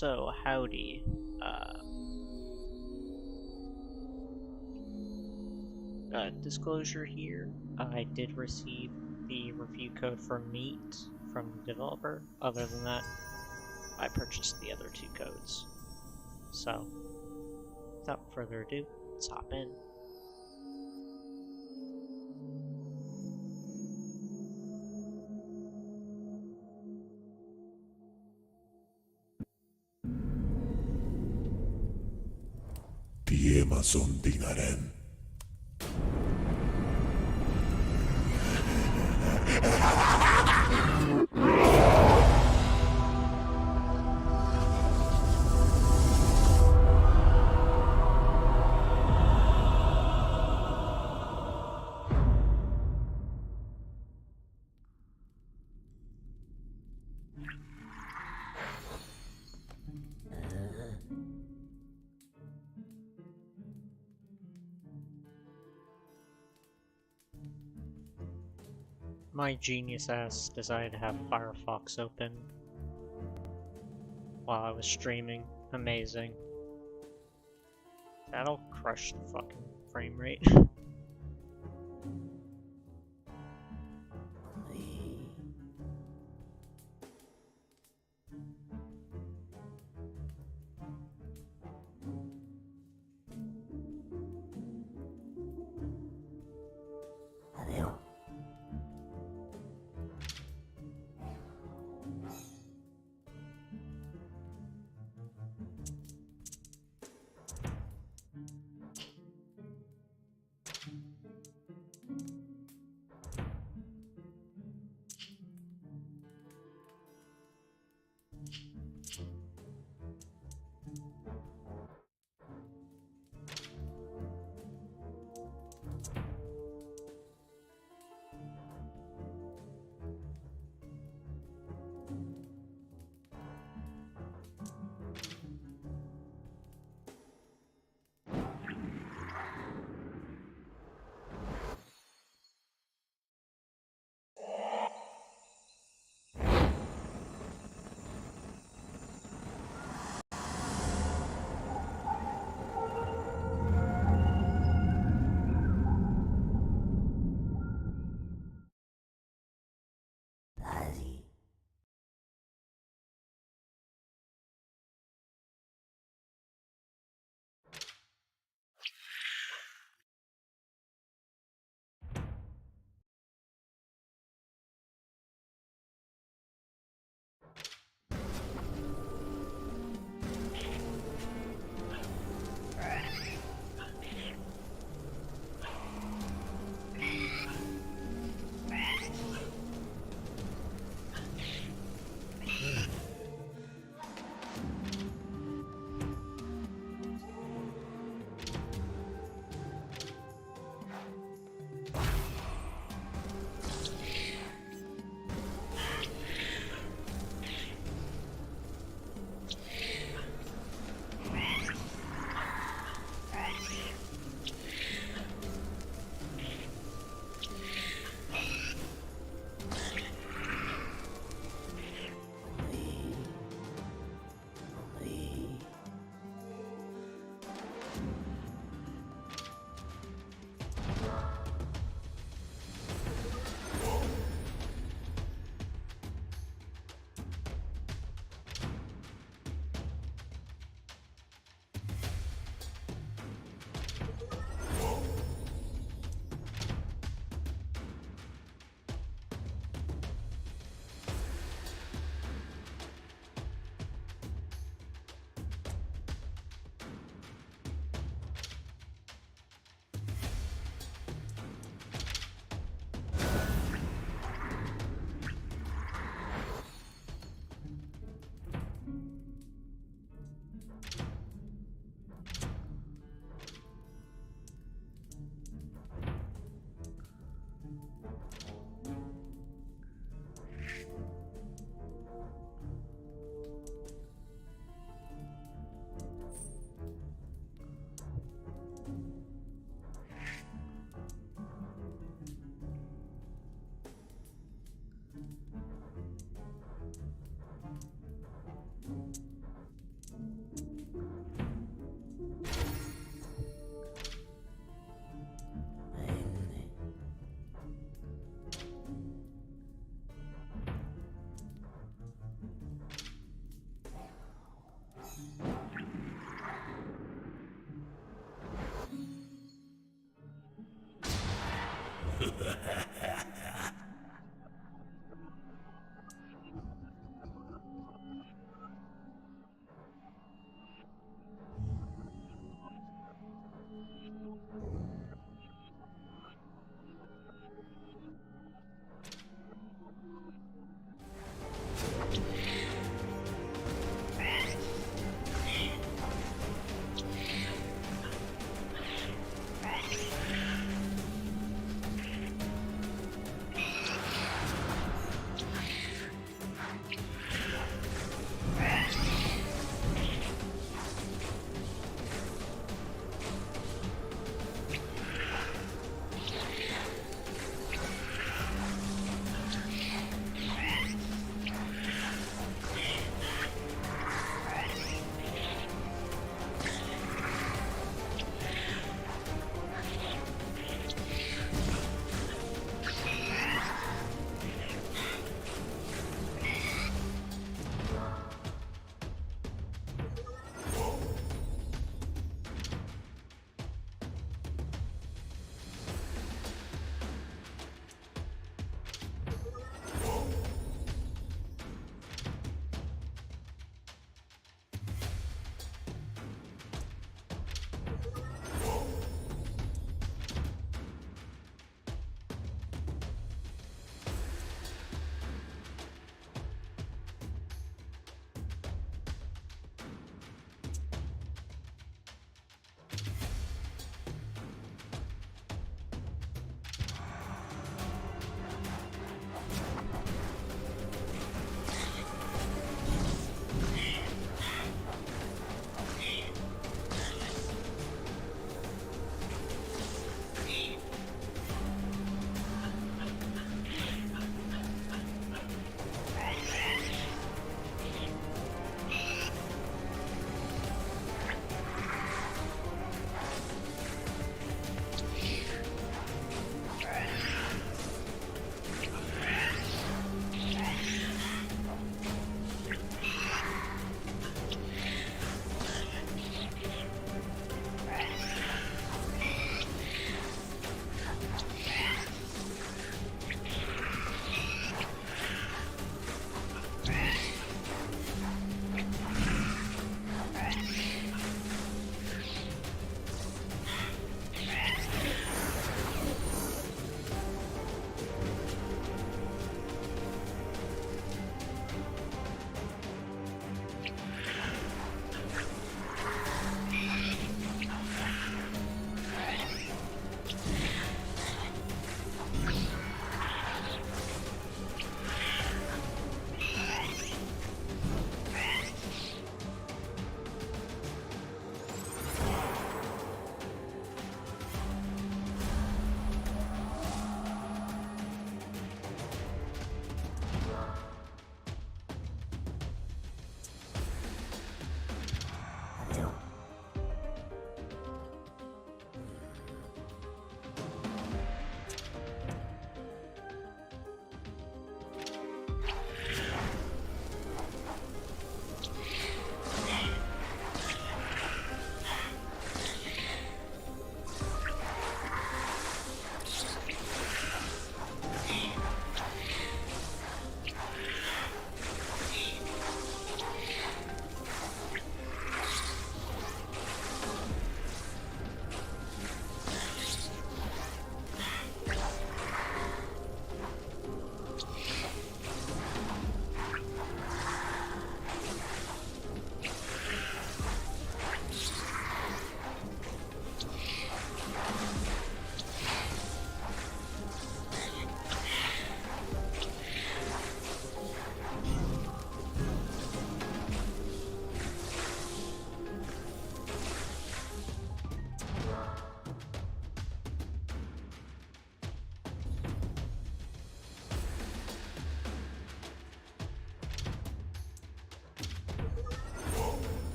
So, howdy. Disclosure here, I did receive the review code for M.E.A.T from the developer. Other than that, I purchased the other two codes. So, without further ado, let's hop in. 뒤에만 손띵하는 My genius ass decided to have Firefox open while I was streaming. Amazing. That'll crush the fucking frame rate.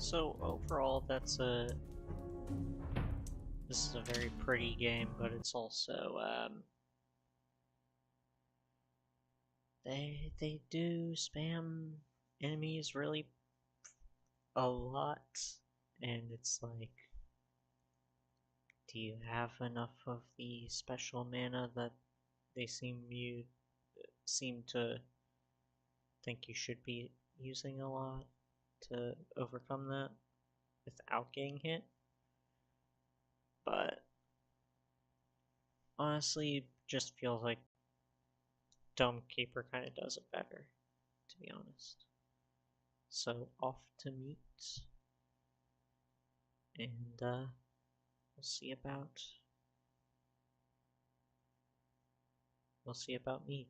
So overall, this is a very pretty game, but it's also they do spam enemies really a lot, and it's like, do you have enough of the special mana that they seem to think you should be using a lot to overcome that without getting hit? But honestly, just feels like Dome Keeper kind of does it better, to be honest. So off to M.E.A.T, and we'll see about M.E.A.T.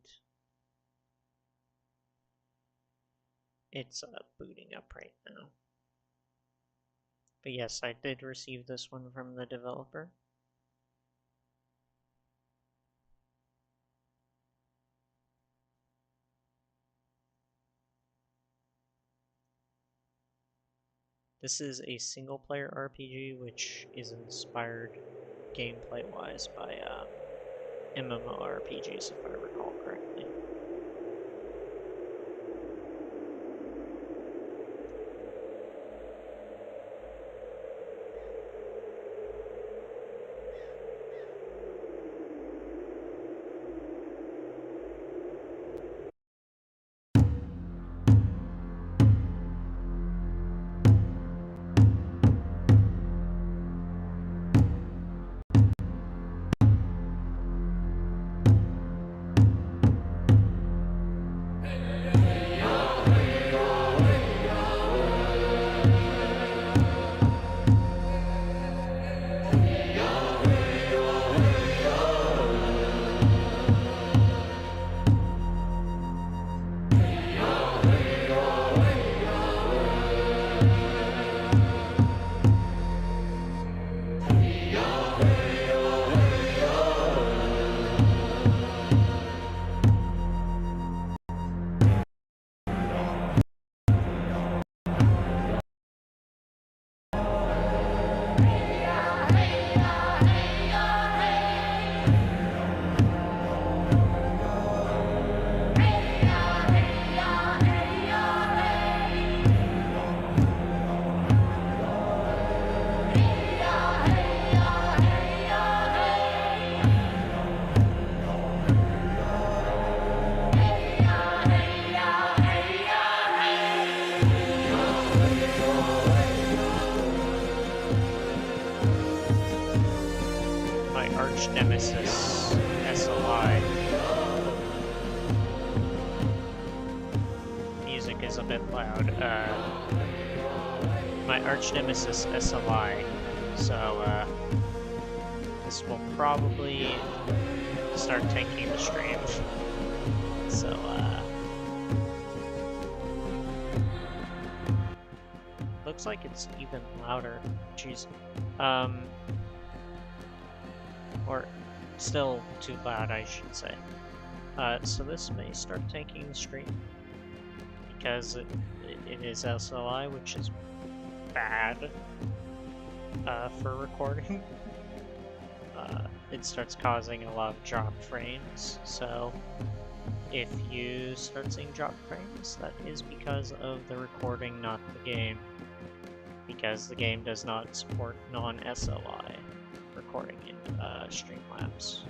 It's booting up right now. But yes, I did receive this one from the developer. This is a single-player RPG, which is inspired gameplay-wise by MMORPGs, if I recall correctly. Arch Nemesis SLI. Music is a bit loud. My Arch Nemesis SLI. So, this will probably start tanking the stream. So, looks like it's even louder. Jeez. Or still too loud, I should say. So this may start taking the stream, because it is SLI, which is bad for recording. It starts causing a lot of dropped frames, so if you start seeing dropped frames, that is because of the recording, not the game, because the game does not support non-SLI recording in Streamlabs.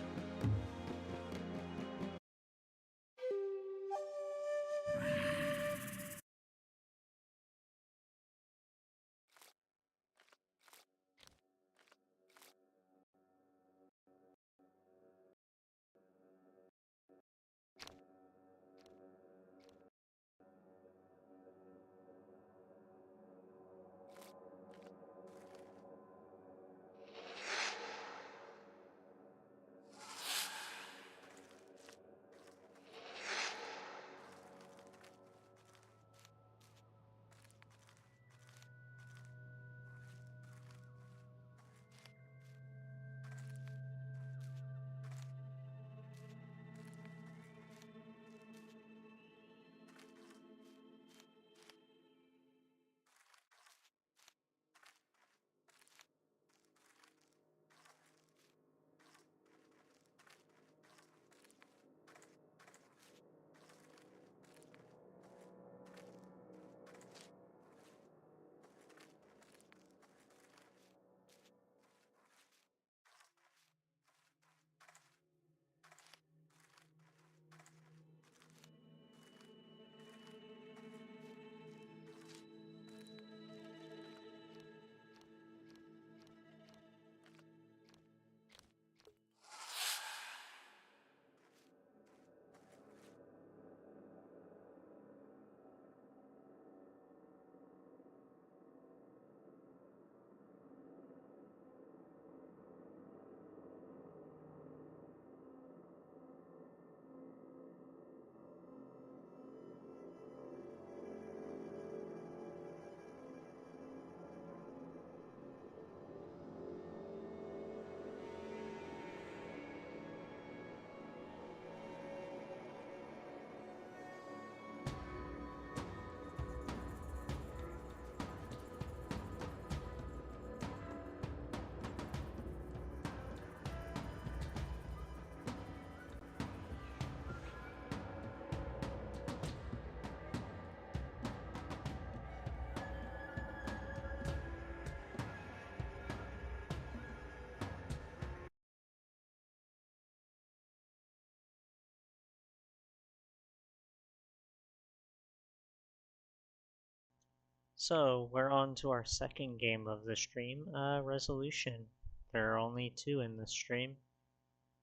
So, we're on to our second game of the stream, Resolution. There are only two in this stream,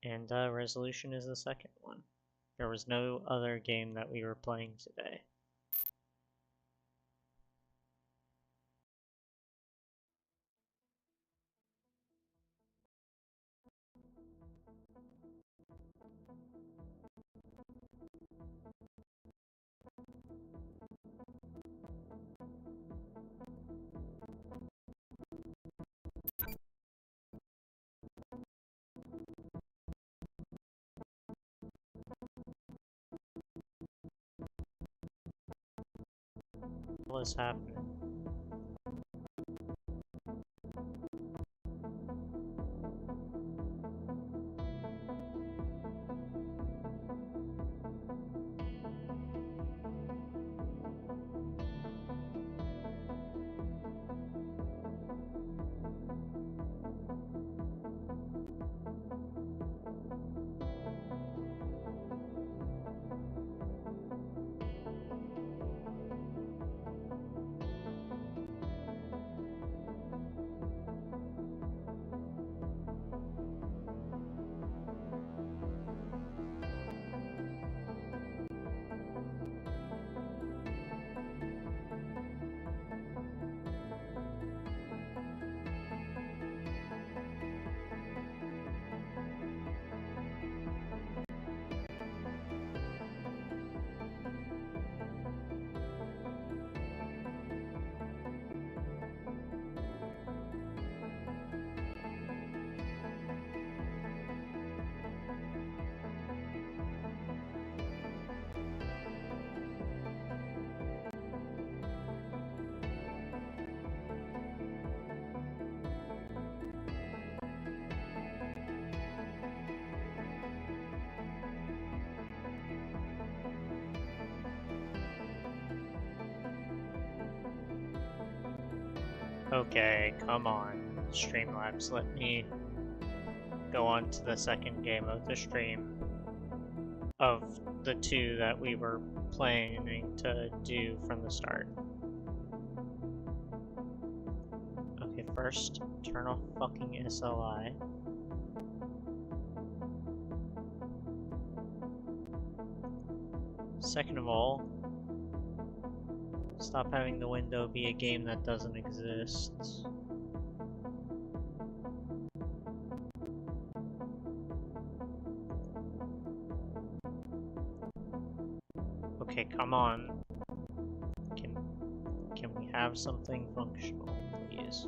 and Resolution is the second one. There was no other game that we were playing today. What is happening? Okay, come on, Streamlabs, let me go on to the second game of the stream of the two that we were planning to do from the start. Okay, first, turn off fucking SLI. Second of all, stop having the window be a game that doesn't exist. Okay, come on. Can we have something functional, please?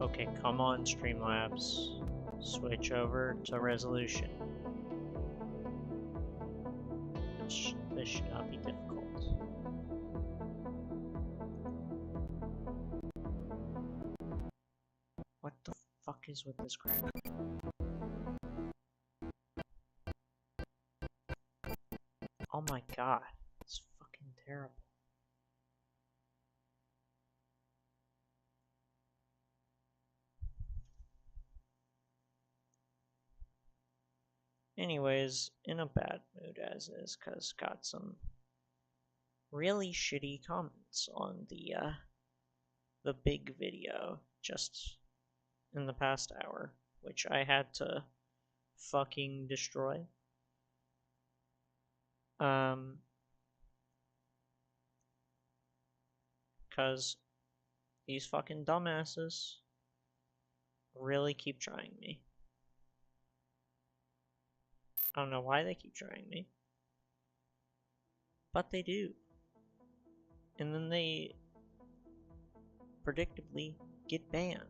Okay, come on, Streamlabs. Switch over to Resolution. This should not be difficult. What the fuck is with this crap? Oh my god, it's fucking terrible. Anyways, in a bad mood as is, cause got some really shitty comments on the big video just in the past hour, which I had to fucking destroy. Cause these fucking dumbasses really keep trying me. I don't know why they keep trying me, but they do. And then they predictably get banned.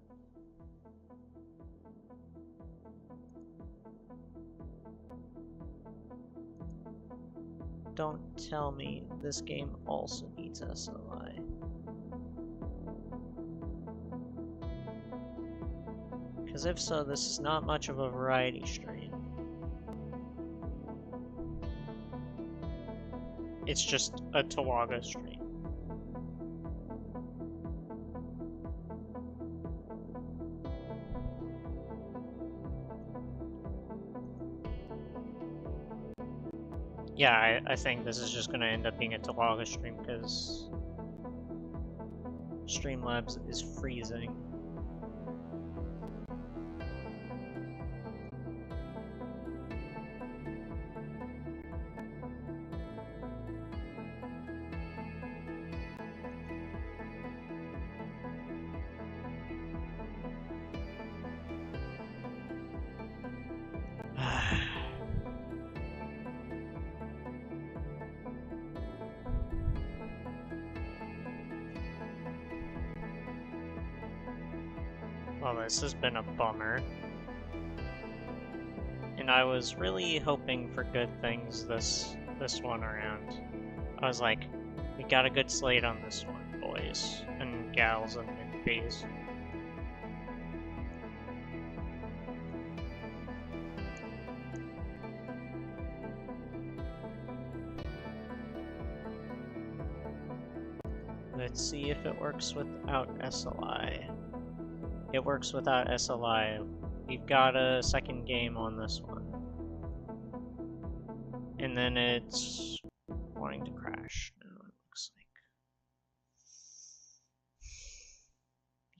Don't tell me this game also needs SLI. Because if so, this is not much of a variety stream. It's just a Towaga stream. Yeah, I think this is just gonna end up being a Towaga stream because Streamlabs is freezing. Well, this has been a bummer. And I was really hoping for good things this one around. I was like, we got a good slate on this one, boys and gals and bees. Let's see if it works without SLI. It works without SLI. We've got a second game on this one. And then it's wanting to crash now, it looks like.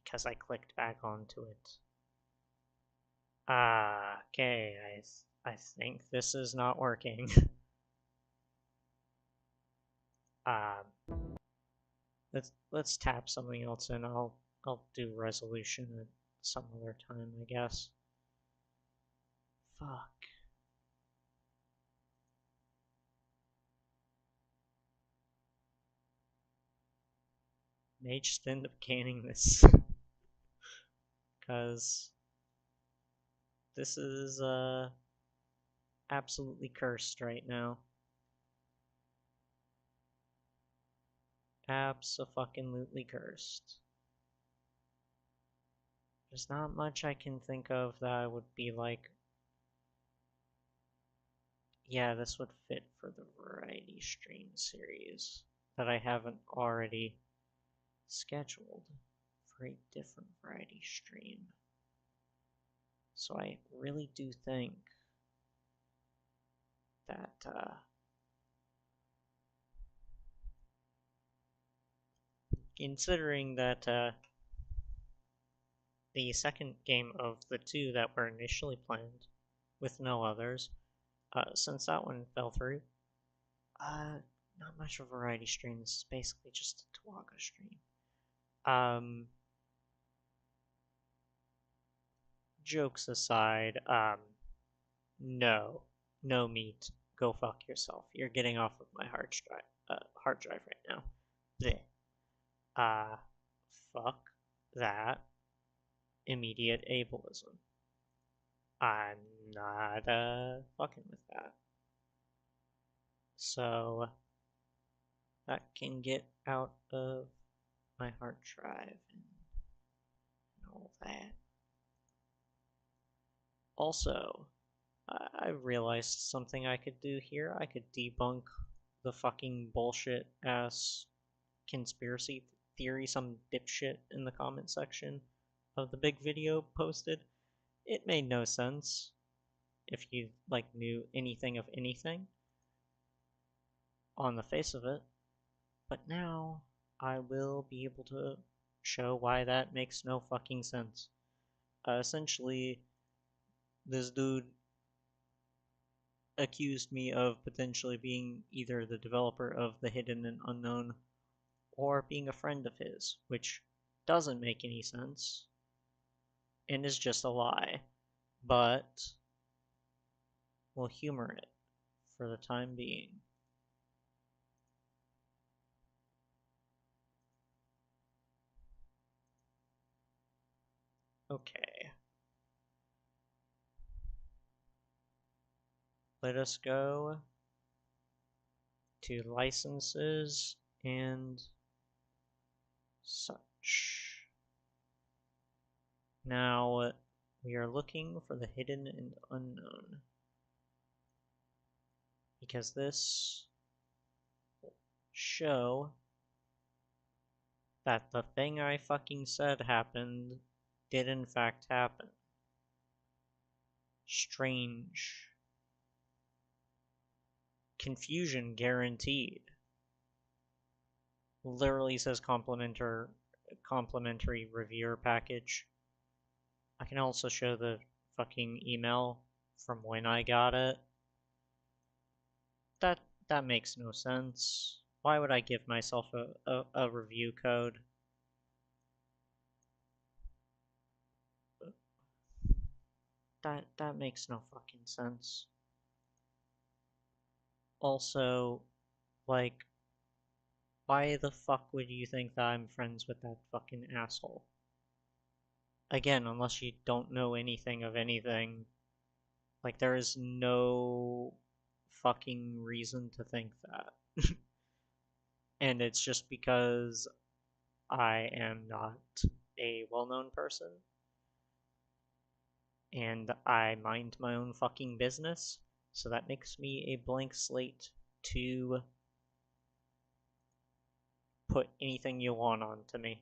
Because I clicked back onto it. Okay, I think this is not working. Let's tap something else in. I'll do Resolution at some other time, I guess. Fuck. May just end up canning this. Because this is absolutely cursed right now. Abso-fucking-lutely cursed. There's not much I can think of that would be like, yeah, this would fit for the variety stream series that I haven't already scheduled for a different variety stream. So I really do think that considering that the second game of the two that were initially planned with no others, since that one fell through, not much of a variety stream. This is basically just a Towaga stream. Jokes aside, no meat. Go fuck yourself. You're getting off of my hard drive right now. Bleh. Fuck that. Immediate ableism. I'm not fucking with that. So that can get out of my hard drive and all that. Also, I realized something I could do here. I could debunk the fucking bullshit ass conspiracy theory some dipshit in the comment section of the big video posted. It made no sense if you like knew anything of anything on the face of it, but now I will be able to show why that makes no fucking sense. Essentially, this dude accused me of potentially being either the developer of the Hidden and Unknown or being a friend of his, which doesn't make any sense and is just a lie, but we'll humor it for the time being. Okay. Let us go to licenses and such. Now, we are looking for the Hidden and Unknown, because this will show that the thing I fucking said happened did in fact happen. Strange. Confusion guaranteed. Literally says complimentary reviewer package. I can also show the fucking email from when I got it. That makes no sense. Why would I give myself a review code? That makes no fucking sense. Also, like, why the fuck would you think that I'm friends with that fucking asshole? Again, unless you don't know anything of anything, like, there is no fucking reason to think that. And it's just because I am not a well-known person and I mind my own fucking business, so that makes me a blank slate to put anything you want onto me.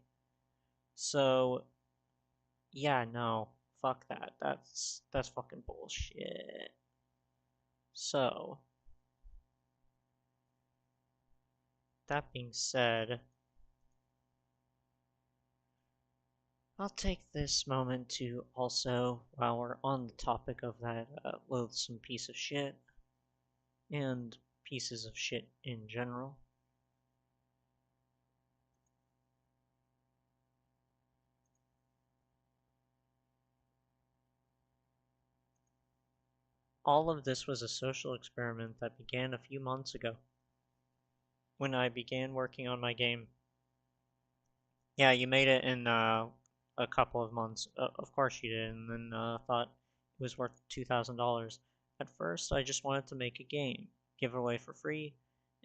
So, yeah, no, fuck that. That's fucking bullshit. So, that being said, I'll take this moment to also, while we're on the topic of that loathsome piece of shit, and pieces of shit in general, all of this was a social experiment that began a few months ago when I began working on my game. Yeah, you made it in a couple of months. Of course you did, and then thought it was worth $2,000. At first, I just wanted to make a game, give it away for free,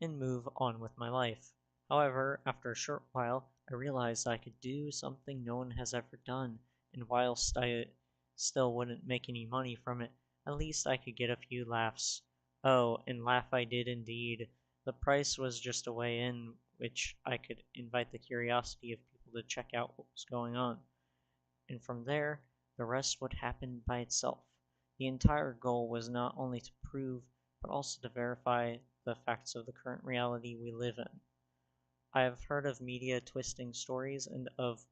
and move on with my life. However, after a short while, I realized I could do something no one has ever done, and whilst I still wouldn't make any money from it, at least I could get a few laughs. Oh, and laugh I did indeed. The price was just a way in which I could invite the curiosity of people to check out what was going on. And from there, the rest would happen by itself. The entire goal was not only to prove, but also to verify the facts of the current reality we live in. I have heard of media twisting stories and of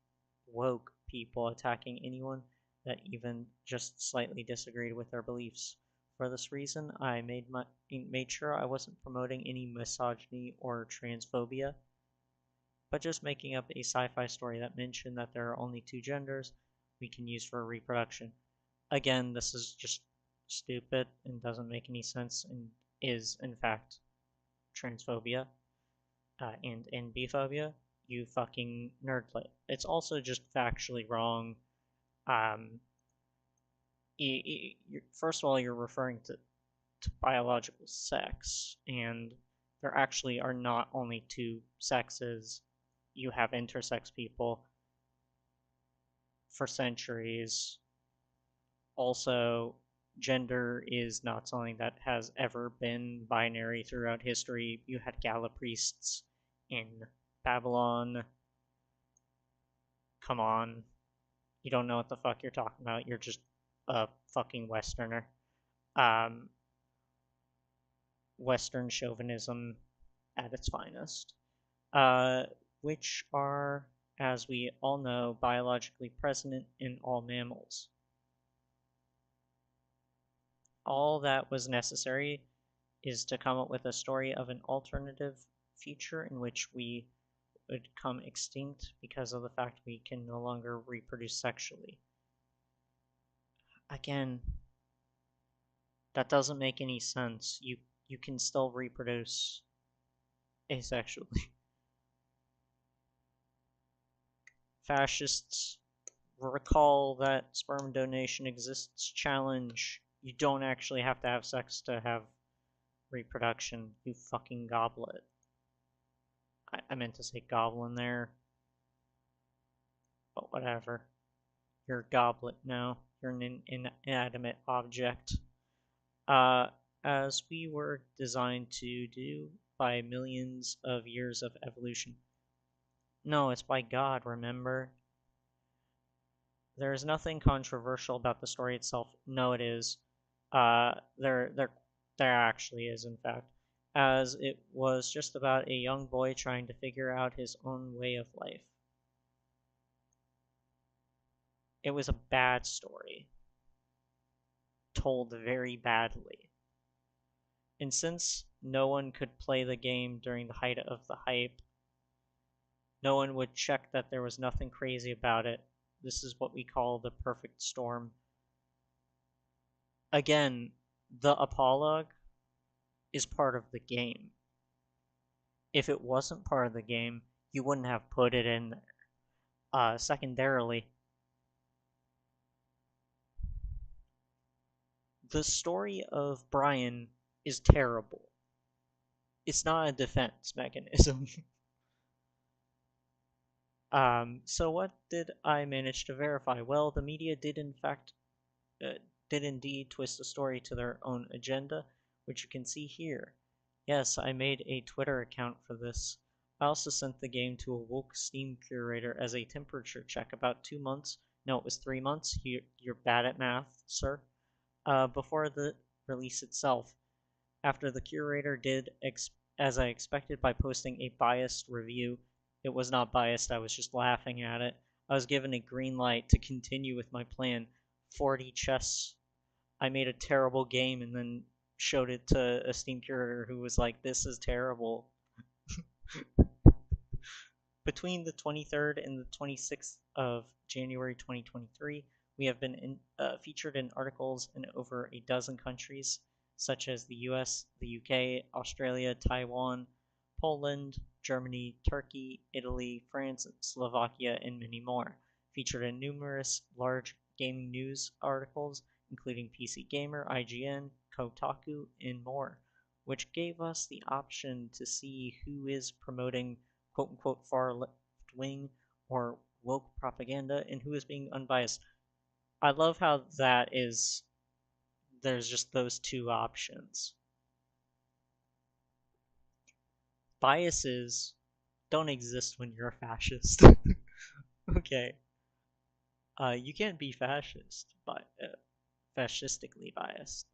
woke people attacking anyone that even just slightly disagreed with their beliefs. For this reason, I made sure I wasn't promoting any misogyny or transphobia, but just making up a sci-fi story that mentioned that there are only two genders we can use for reproduction. Again, this is just stupid and doesn't make any sense and is, in fact, transphobia and biphobia. You fucking nerdlet. It's also just factually wrong. Um, first of all, you're referring to biological sex, and there actually are not only two sexes. You have intersex people for centuries. Also, gender is not something that has ever been binary throughout history. You had Gala priests in Babylon. Come on. You don't know what the fuck you're talking about. You're just a fucking Westerner. Um, Western chauvinism at its finest. Uh, which are, as we all know, biologically present in all mammals. All that was necessary is to come up with a story of an alternative future in which we would come extinct because of the fact we can no longer reproduce sexually. Again, that doesn't make any sense. You can still reproduce asexually. Fascists, recall that sperm donation exists challenge. You don't actually have to have sex to have reproduction, you fucking goblet. I meant to say goblin there, but whatever. You're a goblet now. You're an inanimate object. As we were designed to do by millions of years of evolution. No, it's by God, remember? There is nothing controversial about the story itself. No, it is. There actually is, in fact. as it was just about a young boy trying to figure out his own way of life. It was a bad story, told very badly. And since no one could play the game during the height of the hype, no one would check that there was nothing crazy about it. This is what we call the perfect storm. Again, the apologue is part of the game. If it wasn't part of the game, you wouldn't have put it in there. Secondarily, the story of Brian is terrible. It's not a defense mechanism. So what did I manage to verify? Well, the media did indeed twist the story to their own agenda, which you can see here. Yes, I made a Twitter account for this. I also sent the game to a woke Steam curator as a temperature check about 2 months. No, it was 3 months. You're bad at math, sir. Before the release itself. After the curator did as I expected by posting a biased review, it was not biased, I was just laughing at it. I was given a green light to continue with my plan. 40 chests. I made a terrible game and then showed it to a Steam curator who was like, this is terrible. Between the 23rd and the 26th of January 2023, we have been featured in articles in over a dozen countries, such as the US, the UK, Australia, Taiwan, Poland, Germany, Turkey, Italy, France, Slovakia, and many more. Featured in numerous large gaming news articles, including PC Gamer, IGN, Kotaku, and more, which gave us the option to see who is promoting quote-unquote far left-wing or woke propaganda and who is being unbiased. I love how that is, there's just those two options. Biases don't exist when you're a fascist. Okay. You can't be fascist, but fascistically biased.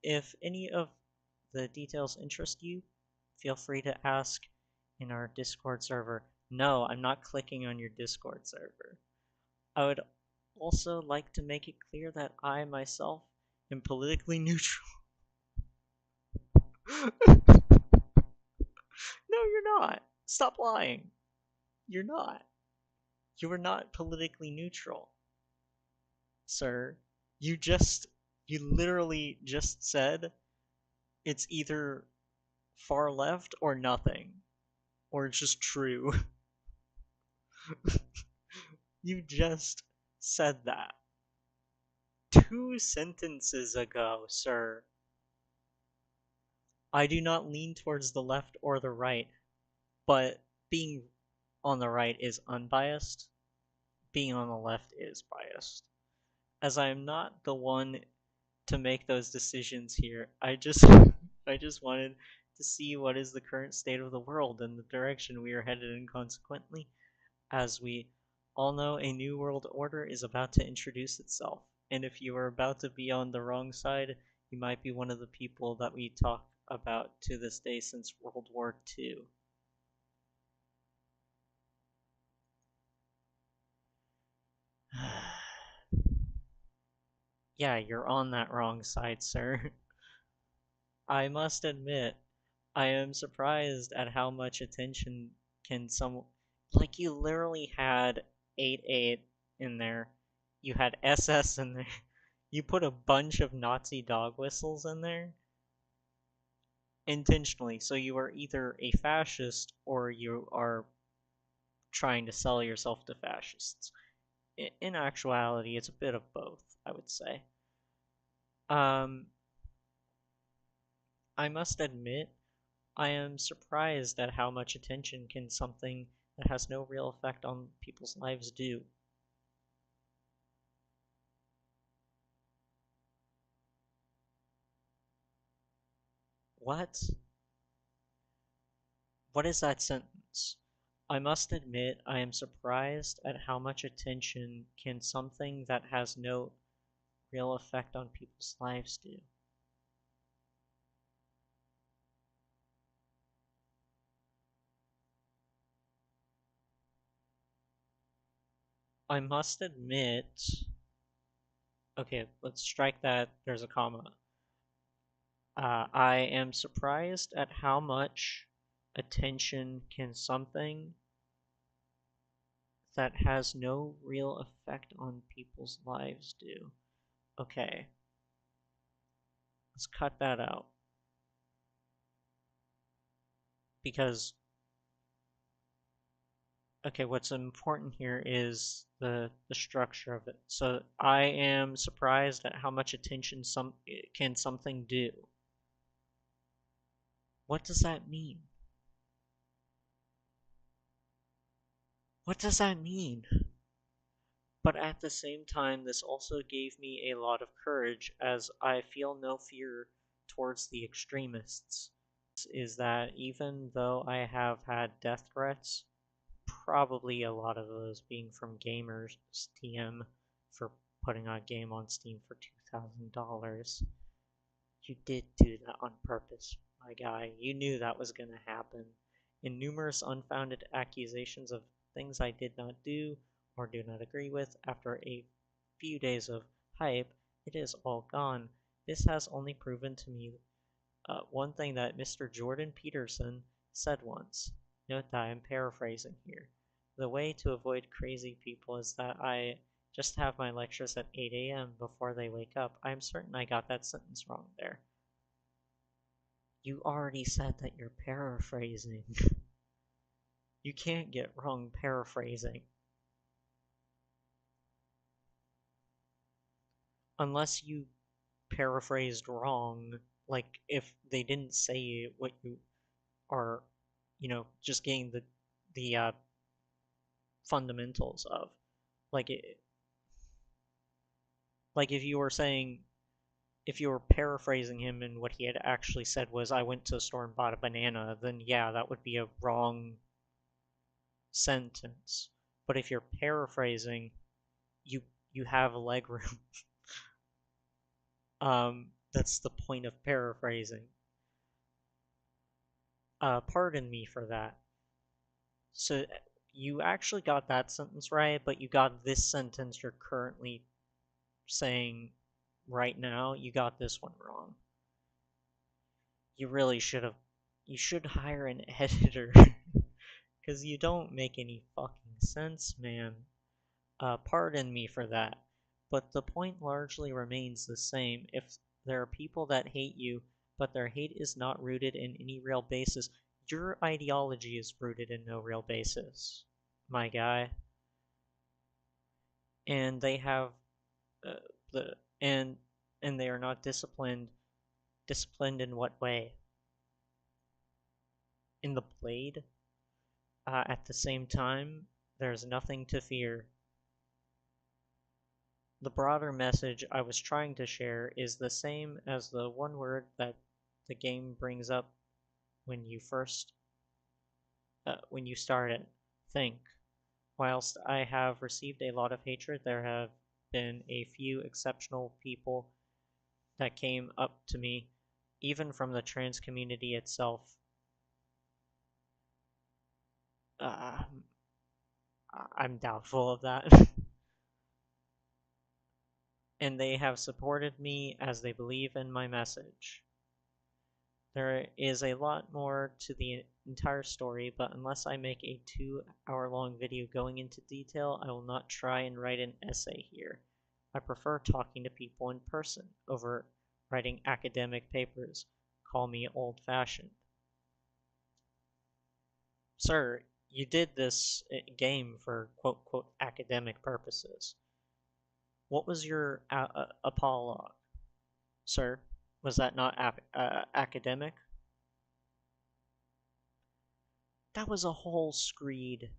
If any of the details interest you, feel free to ask in our Discord server. No, I'm not clicking on your Discord server. I would also like to make it clear that I myself am politically neutral. No, you're not. Stop lying. You're not. You are not politically neutral, sir. You literally just said it's either far left or nothing, or it's just true. You just said that 2 sentences ago, sir. I do not lean towards the left or the right, but being on the right is unbiased. Being on the left is biased. As I am not the one to make those decisions here, I just wanted to see what is the current state of the world and the direction we are headed in. Consequently, as we all know, a new world order is about to introduce itself, and if you are about to be on the wrong side, you might be one of the people that we talk about to this day since World War II. Yeah, you're on that wrong side, sir. I must admit, I am surprised at how much attention can some... Like, you literally had 8-8 in there. You had SS in there. You put a bunch of Nazi dog whistles in there. Intentionally. So you are either a fascist or you are trying to sell yourself to fascists. In actuality, it's a bit of both, I would say. I must admit, I am surprised at how much attention can something that has no real effect on people's lives do. What? What is that sentence? I must admit, I am surprised at how much attention can something that has no real effect on people's lives do. I must admit. Okay, let's strike that. There's a comma. I am surprised at how much attention can something that has no real effect on people's lives do. Okay, let's cut that out. Because, okay, what's important here is the structure of it. So I am surprised at how much attention can something do. What does that mean? What does that mean? But at the same time, this also gave me a lot of courage, as I feel no fear towards the extremists. Is that even though I have had death threats, probably a lot of those being from gamers, TM, for putting a game on Steam for $2,000. You did do that on purpose, my guy. You knew that was going to happen. In numerous unfounded accusations of things I did not do or do not agree with, after a few days of hype, it is all gone. This has only proven to me one thing that Mr. Jordan Peterson said once. Note that I am paraphrasing here. The way to avoid crazy people is that I just have my lectures at 8 a.m. before they wake up. I am certain I got that sentence wrong there. You already said that you're paraphrasing. You can't get wrong paraphrasing. Unless you paraphrased wrong, like if they didn't say what you are, just getting the fundamentals of. Like like if you were paraphrasing him and what he had actually said was, I went to the store and bought a banana, then yeah, that would be a wrong sentence. But if you're paraphrasing, you you have leg room. That's the point of paraphrasing. Pardon me for that. So you actually got that sentence right, but you got this sentence you're currently saying right now, you got this one wrong. You really should have. You should hire an editor. Because you don't make any fucking sense, man. Pardon me for that. But the point largely remains the same. If there are people that hate you, but their hate is not rooted in any real basis, your ideology is rooted in no real basis, my guy. And they have uh, the and they are not disciplined. Disciplined in what way? In the blade? At the same time, there's nothing to fear. The broader message I was trying to share is the same as the one word that the game brings up when you start it. Think. Whilst I have received a lot of hatred, there have been a few exceptional people that came up to me, even from the trans community itself. Uh, I'm doubtful of that. And they have supported me as they believe in my message. There is a lot more to the entire story, but unless I make a 2-hour long video going into detail, I will not try and write an essay here. I prefer talking to people in person over writing academic papers. Call me old-fashioned. Sir, you did this game for quote-quote academic purposes. What was your apologue, sir? Was that not academic? That was a whole screed.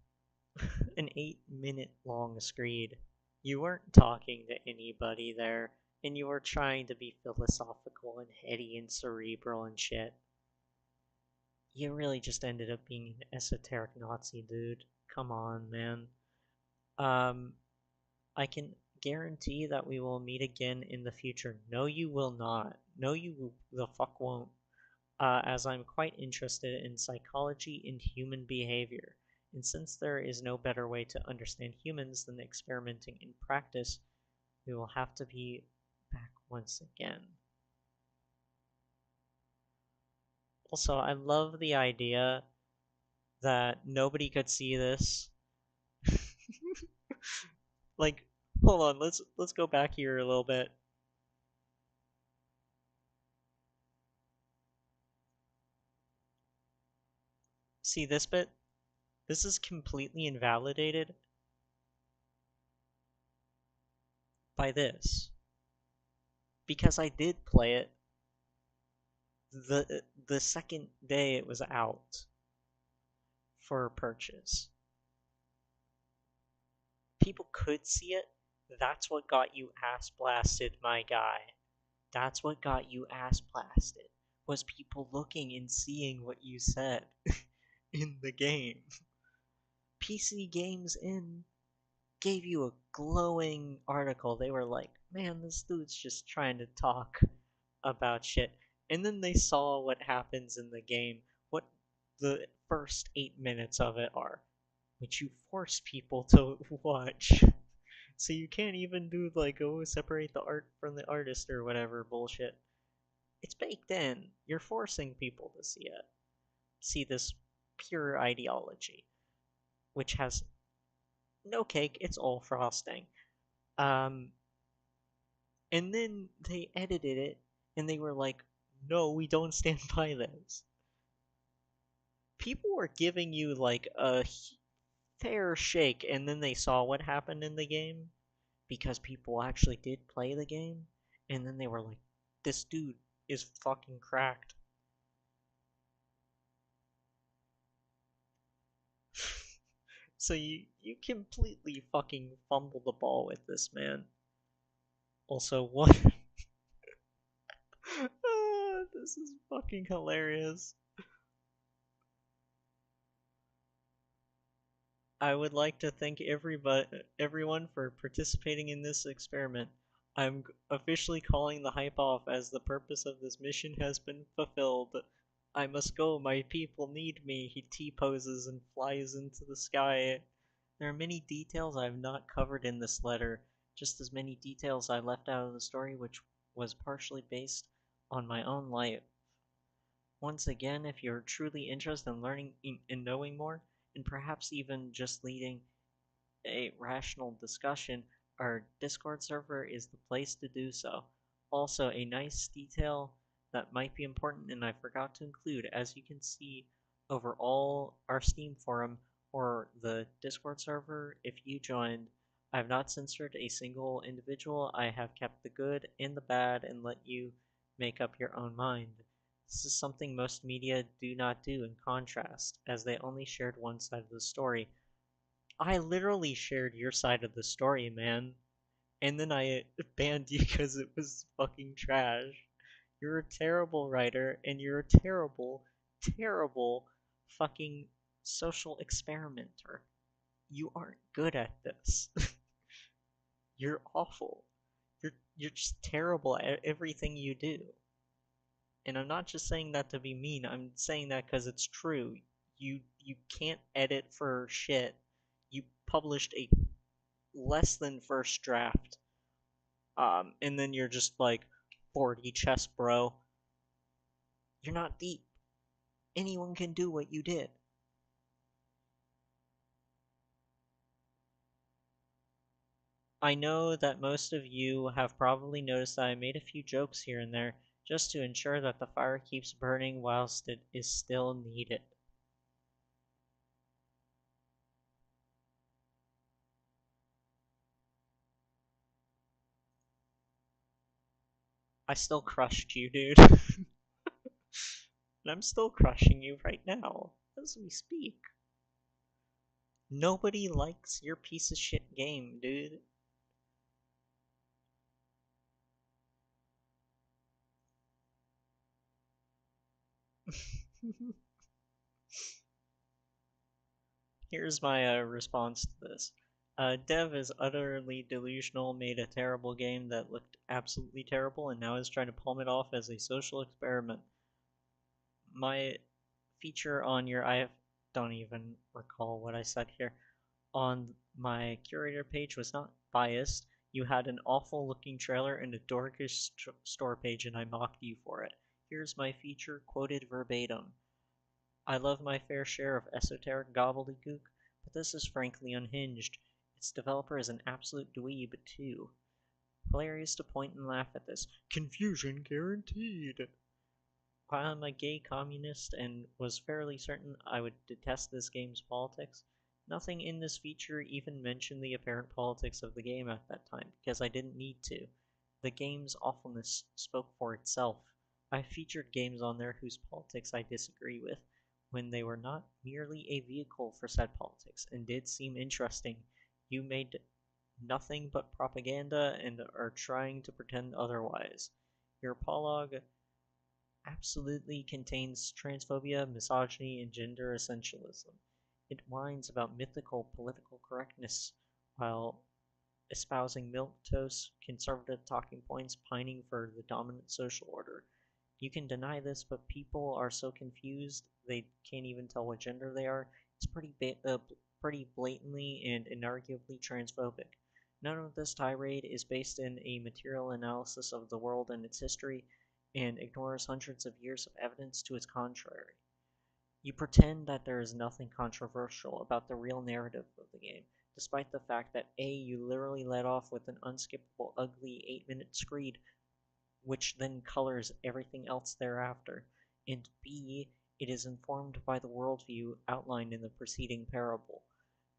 An 8-minute long screed. You weren't talking to anybody there, and you were trying to be philosophical and heady and cerebral and shit. You really just ended up being an esoteric Nazi, dude. Come on, man. I can guarantee that we will meet again in the future. No, you will not. No, you the fuck won't. As I'm quite interested in psychology and human behavior. And since there is no better way to understand humans than experimenting in practice, we will have to be back once again. Also, I love the idea that nobody could see this. Like, hold on, let's go back here a little bit. See this bit? This is completely invalidated by this. Because I did play it the second day it was out for purchase. People could see it. That's what got you ass blasted, my guy. That's what got you ass blasted. Was people looking and seeing what you said in the game. PC Games In gave you a glowing article. They were like, man, this dude's just trying to talk about shit. And then they saw what happens in the game, what the first 8 minutes of it are, which you force people to watch. So you can't even do like, oh, separate the art from the artist or whatever bullshit. It's baked in. You're forcing people to see it. See this pure ideology, which has no cake, it's all frosting. Um, and then they edited it, and they were like, no, we don't stand by this. People were giving you like a fair shake, and then they saw what happened in the game because people actually did play the game, and then they were like, this dude is fucking cracked. So you completely fucking fumbled the ball with this, man. Also, what? This is fucking hilarious. I would like to thank everyone for participating in this experiment. I'm officially calling the hype off as the purpose of this mission has been fulfilled. I must go, my people need me. He T-poses and flies into the sky. There are many details I have not covered in this letter, just as many details I left out of the story which was partially based on my own life. Once again, if you're truly interested in learning and knowing more, and perhaps even just leading a rational discussion, our Discord server is the place to do so. Also, a nice detail that might be important and I forgot to include, as you can see over all our Steam forum or the Discord server, if you joined, I have not censored a single individual. I have kept the good and the bad and let you make up your own mind. This is something most media do not do in contrast, as they only shared one side of the story. I literally shared your side of the story, man. And then I banned you because it was fucking trash. You're a terrible writer, and you're a terrible, terrible fucking social experimenter. You aren't good at this. You're awful. You're just terrible at everything you do. And I'm not just saying that to be mean, I'm saying that because it's true. You can't edit for shit. You published a less than first draft. And then you're just like 40 chess bro. You're not deep. Anyone can do what you did. I know that most of you have probably noticed that I made a few jokes here and there, just to ensure that the fire keeps burning whilst it is still needed. I still crushed you, dude. And I'm still crushing you right now, as we speak. Nobody likes your piece of shit game, dude. Here's my response to this. Dev is utterly delusional, made a terrible game that looked absolutely terrible, and now is trying to palm it off as a social experiment. My feature on your don't even recall what I said here. On my curator page was not biased. You had an awful looking trailer and a dorkish store page, and I mocked you for it. Here's my feature quoted verbatim. I love my fair share of esoteric gobbledygook, but this is frankly unhinged. Its developer is an absolute dweeb, too. Hilarious to point and laugh at this. Confusion guaranteed. While I'm a gay communist and was fairly certain I would detest this game's politics, nothing in this feature even mentioned the apparent politics of the game at that time, because I didn't need to. The game's awfulness spoke for itself. I featured games on there whose politics I disagree with, when they were not merely a vehicle for said politics, and did seem interesting. You made nothing but propaganda and are trying to pretend otherwise. Your apologue absolutely contains transphobia, misogyny, and gender essentialism. It whines about mythical political correctness while espousing milquetoast conservative talking points, pining for the dominant social order. You can deny this, but people are so confused they can't even tell what gender they are. It's pretty blatantly and inarguably transphobic. None of this tirade is based in a material analysis of the world and its history, and ignores hundreds of years of evidence to its contrary. You pretend that there is nothing controversial about the real narrative of the game, despite the fact that A, you literally let off with an unskippable, ugly 8-minute screed, which then colors everything else thereafter, and B, it is informed by the worldview outlined in the preceding parable.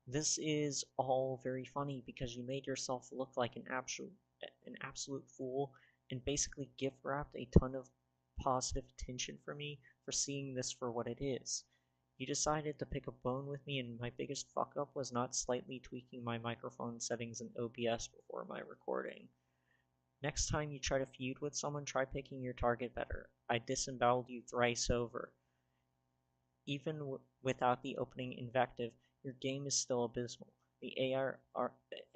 This is all very funny because you made yourself look like an absolute fool and basically gift wrapped a ton of positive attention for me for seeing this for what it is. You decided to pick a bone with me, and my biggest fuck up was not slightly tweaking my microphone settings in OBS before my recording. Next time you try to feud with someone, try picking your target better. I disemboweled you thrice over. Even without the opening invective, your game is still abysmal. The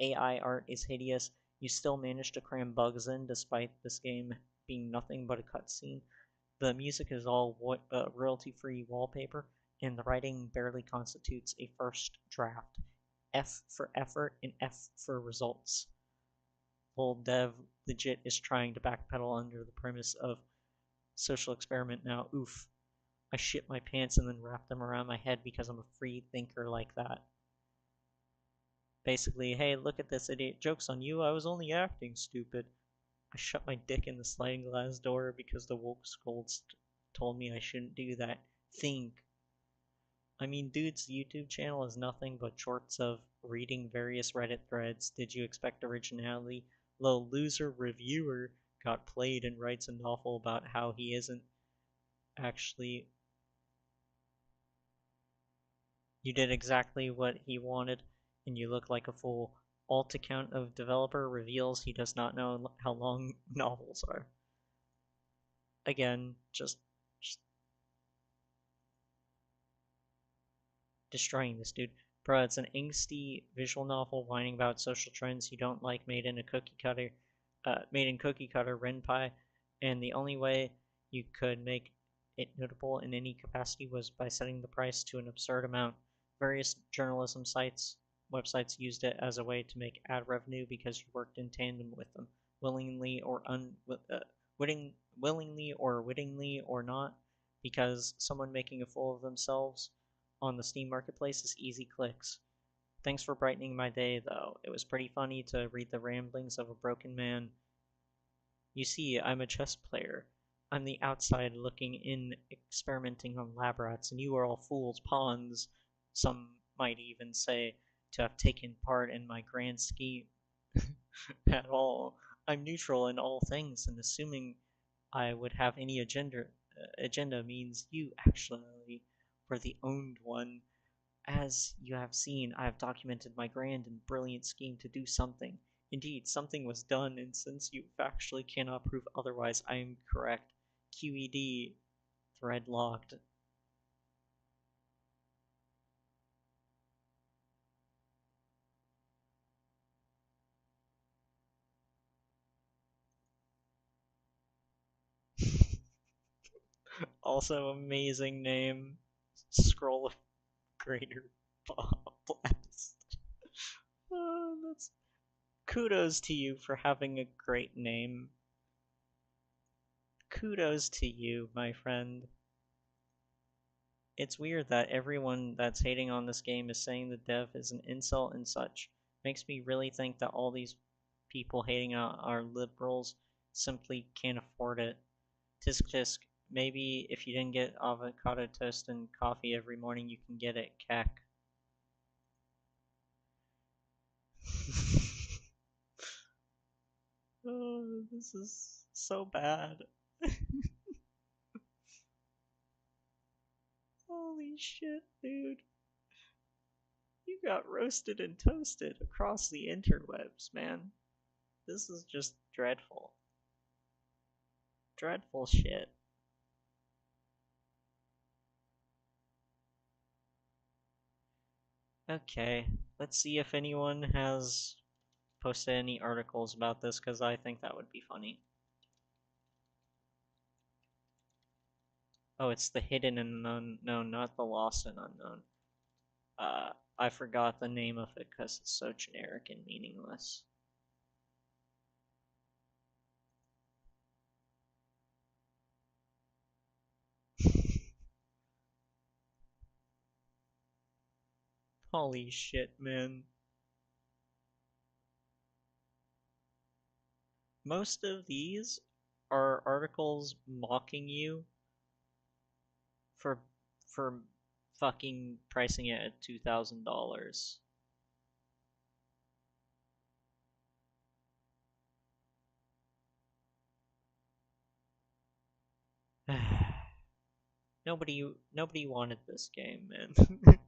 AI art is hideous. You still manage to cram bugs in despite this game being nothing but a cutscene. The music is all royalty-free wallpaper, and the writing barely constitutes a first draft. F for effort and F for results. Full dev legit is trying to backpedal under the premise of social experiment now. Oof. I shit my pants and then wrap them around my head because I'm a free thinker like that. Basically, hey, look at this idiot. Joke's on you, I was only acting, stupid. I shut my dick in the sliding glass door because the woke scolds told me I shouldn't do that. Think. I mean, dude's YouTube channel is nothing but shorts of reading various Reddit threads. Did you expect originality? The loser reviewer got played and writes a novel about how he isn't actually. You did exactly what he wanted, and you look like a fool. Alt account of developer reveals he does not know how long novels are. Again, just destroying this dude. Bruh, it's an angsty visual novel whining about social trends you don't like made in cookie cutter renpai, and the only way you could make it notable in any capacity was by setting the price to an absurd amount. Various journalism websites used it as a way to make ad revenue because you worked in tandem with them, willingly or wittingly or not, because someone making a fool of themselves on the Steam Marketplace is easy clicks. Thanks for brightening my day, though. It was pretty funny to read the ramblings of a broken man. You see, I'm a chess player. I'm the outside looking in, experimenting on lab rats, and you are all fools, pawns, some might even say, to have taken part in my grand scheme at all. I'm neutral in all things, and assuming I would have any agenda means you actually were the owned one. As you have seen, I have documented my grand and brilliant scheme to do something. Indeed, something was done, and since you factually cannot prove otherwise, I am correct. QED, thread locked. Also, amazing name. Scroll Greater Blast. That's kudos to you for having a great name. Kudos to you, my friend. It's weird that everyone that's hating on this game is saying the dev is an insult and such. Makes me really think that all these people hating on our liberals simply can't afford it. Tisk tisk, maybe if you didn't get avocado toast and coffee every morning, you can get it, cack. Oh, this is so bad. Holy shit, dude. You got roasted and toasted across the interwebs, man. This is just dreadful. Dreadful shit. Okay, let's see if anyone has posted any articles about this, because I think that would be funny. Oh, it's the hidden and unknown, not the lost and unknown. I forgot the name of it because it's so generic and meaningless. Holy shit, man. Most of these are articles mocking you for for fucking pricing it at $2,000. Nobody wanted this game, man.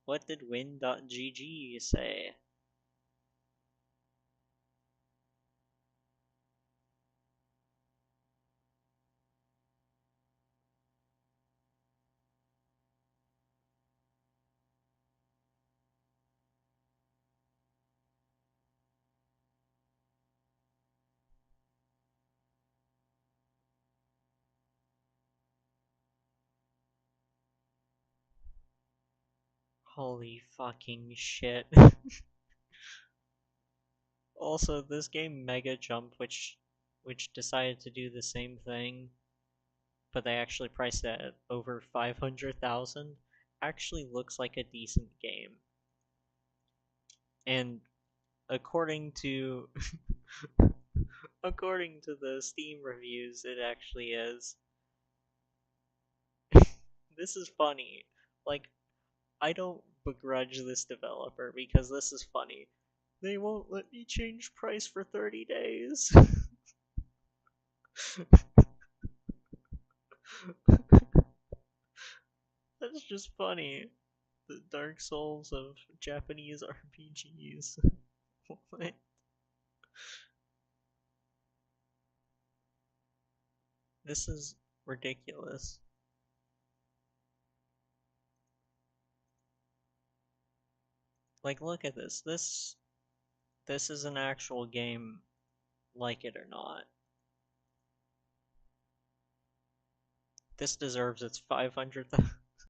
What did win.gg say? Holy fucking shit. Also, this game Mega Jump, which decided to do the same thing, but they actually priced it at over 500,000, actually looks like a decent game. And according to according to the Steam reviews, it actually is. This is funny. Like, I don't begrudge this developer because this is funny. They won't let me change price for 30 days. That's just funny. The Dark Souls of Japanese RPGs. What? This is ridiculous. Like, look at this. This is an actual game, like it or not. This deserves its 500,000.